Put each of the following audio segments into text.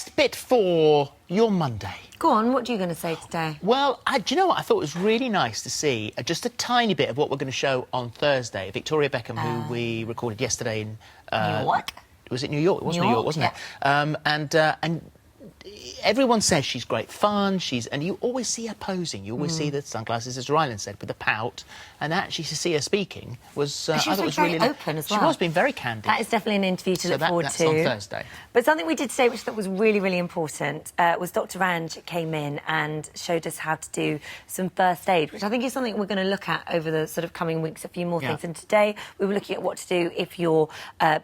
best bit for your Monday. Go on, what are you going to say today? Well, do you know what? I thought it was really nice to see just a tiny bit of what we're going to show on Thursday. Victoria Beckham, who we recorded yesterday in... New York? Was it New York? It was New York, wasn't it? And everyone says she's great fun, and you always see her posing. You always see the sunglasses, as Ryland said, with a pout. And actually to see her speaking was... she was being very open as well. She was being very candid. That is definitely an interview to look forward to. That's on Thursday. But something we did today, which I thought was really, really important, was Dr. Ranj came in and showed us how to do some first aid, which I think is something we're going to look at over the sort of coming weeks, a few more things. And today we were looking at what to do if your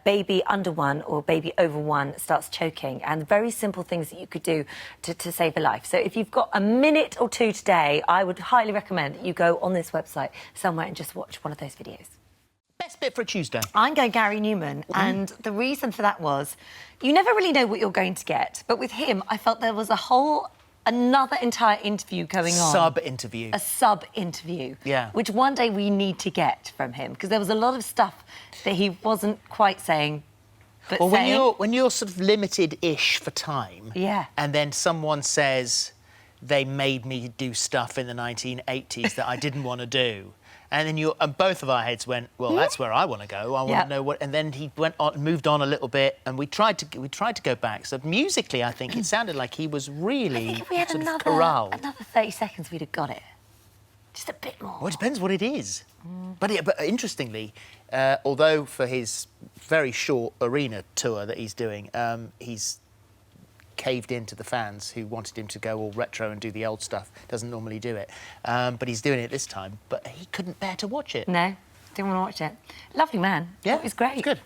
baby under 1 or baby over 1 starts choking, and very simple things that you could do to save a life. So if you've got a minute or two today, I would highly recommend that you go on this website somewhere and just watch one of those videos. Best bit for a Tuesday. I'm going Gary Numan, and the reason for that was you never really know what you're going to get, but with him I felt there was another entire interview going on. Sub-interview. A sub-interview. Yeah. Which one day we need to get from him, because there was a lot of stuff that he wasn't quite saying. But well, when you're sort of limited-ish for time, yeah, and then someone says they made me do stuff in the 1980s that I didn't want to do, and then both of our heads went, well, that's where I want to go. I want to know what. And then he went on, moved on a little bit, and we tried to go back. So musically, I think it sounded like he was really I think if we had corralled. another 30 seconds, we'd have got it. Just a bit more. Well, it depends what it is. But interestingly, although for his very short arena tour that he's doing, he's caved in to the fans who wanted him to go all retro and do the old stuff. Doesn't normally do it. But he's doing it this time. But he couldn't bear to watch it. No, didn't want to watch it. Lovely man. Yeah, it was great. It's good.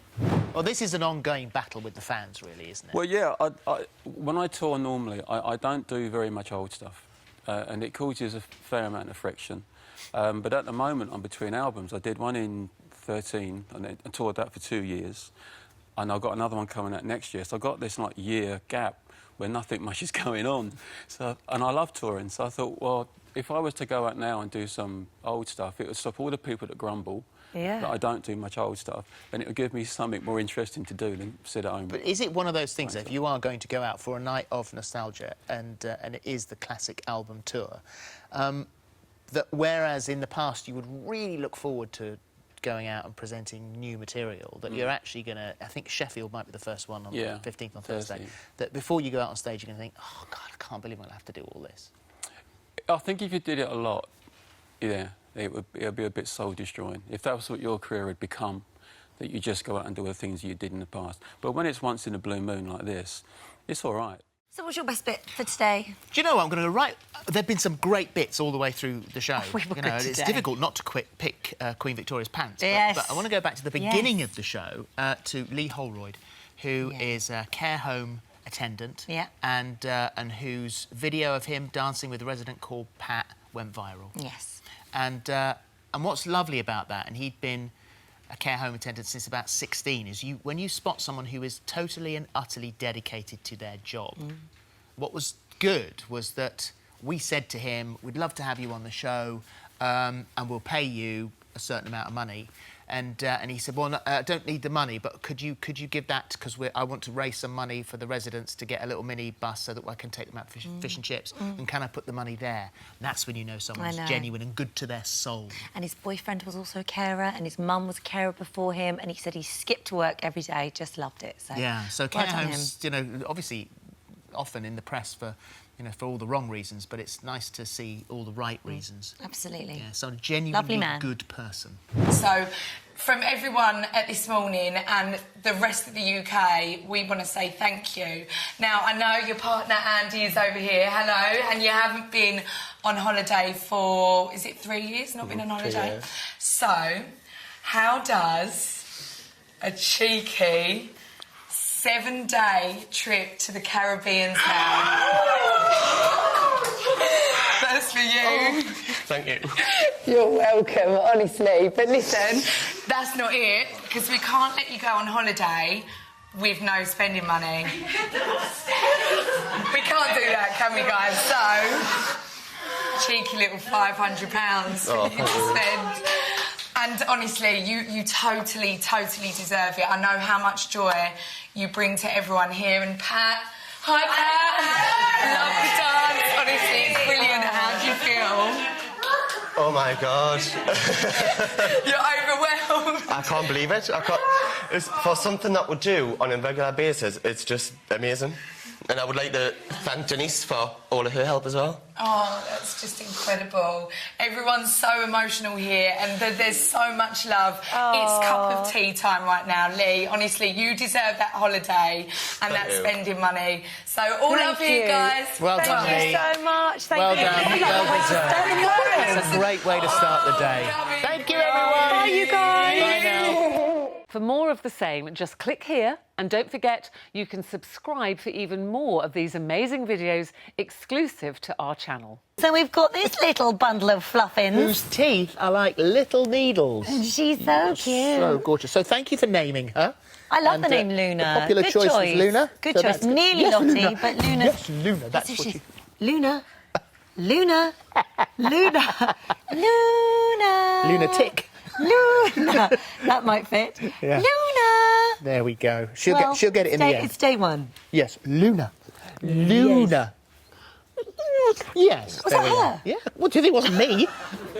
Well, this is an ongoing battle with the fans, really, isn't it? Well, yeah. When I tour normally, I don't do very much old stuff. And it causes a fair amount of friction. But at the moment, I'm between albums. I did one in 2013, and I toured that for 2 years. And I've got another one coming out next year. So I've got this, year gap where nothing much is going on. And I love touring. So I thought, well, if I was to go out now and do some old stuff, it would stop all the people that grumble that I don't do much old stuff, and it would give me something more interesting to do than sit at home. But is it one of those things that if you are going to go out for a night of nostalgia, and it is the classic album tour, that whereas in the past you would really look forward to going out and presenting new material, that you're actually going to... I think Sheffield might be the first one on the 15th on Thursday. That before you go out on stage, you're going to think, oh, God, I can't believe I'll have to do all this. I think if you did it a lot, it would be a bit soul-destroying. If that was what your career had become, that you just go out and do the things you did in the past. But when it's once in a blue moon like this, it's all right. So what's your best bit for today? Do you know what? I'm going to right... There have been some great bits all the way through the show. We were good today. It's difficult not to pick Queen Victoria's pants. Yes. But I want to go back to the beginning of the show, to Lee Holroyd, who is a care home attendant, and whose video of him dancing with a resident called Pat went viral. Yes. And what's lovely about that, and he'd been a care home attendant since about 16, is when you spot someone who is totally and utterly dedicated to their job. What was good was that we said to him, we'd love to have you on the show, and we'll pay you a certain amount of money. And he said, well, no, I don't need the money, but could you give that, because I want to raise some money for the residents to get a little mini bus so that I can take them out for fish and chips, and can I put the money there? And that's when you know someone's genuine and good to their soul. And his boyfriend was also a carer, and his mum was a carer before him, and he said he skipped work every day, just loved it. So yeah, so care homes, obviously often in the press for all the wrong reasons, but it's nice to see all the right reasons. Absolutely. Yeah, so a genuinely good person. So, from everyone at This Morning and the rest of the UK, we want to say thank you. Now, I know your partner Andy is over here, hello, and you haven't been on holiday for, is it 3 years, not been on holiday? Yeah. So, how does a cheeky 7-day trip to the Caribbean sound? That's for you. Thank you. You're welcome, honestly. But listen, that's not it, because we can't let you go on holiday with no spending money. We can't do that, can we, guys? So, cheeky little £500 for you to spend. And honestly, you totally deserve it. I know how much joy you bring to everyone here. And Pat, Hi, Pat. Love the dance. Honestly, it's brilliant. How do you feel? Oh my God. You're overwhelmed. I can't believe it. It's, for something that we do on a regular basis, it's just amazing. And I would like to thank Janice for all of her help as well. Oh, that's just incredible. Everyone's so emotional here and there's so much love. Oh. It's cup of tea time right now, Lee. Honestly, you deserve that holiday and that spending money. So all love here, guys. Well done, Thank Lee. you so much. Thank Well you. done. Well deserved. It's a great way to start the day. Thank you, everyone. Bye, you guys. Bye now. For more of the same, just click here. And don't forget, you can subscribe for even more of these amazing videos exclusive to our channel. So we've got this little bundle of fluffins. Whose teeth are like little needles. And she's so cute. So gorgeous. So thank you for naming her. I love And, the name Luna. The popular Good choice was choice. Luna. Good So choice. that's good. Nearly Yes, Lottie, Luna. but Luna. Yes, Luna. That's So what she's she... Luna. Luna. Luna. Luna. Lunatic. Luna. That might fit. Yeah. Luna. There we go. She'll Well, get it in the end. It's day one. Yes, Luna. Luna. Yes. Was there that we are. her? Yeah. What do you think? It wasn't me?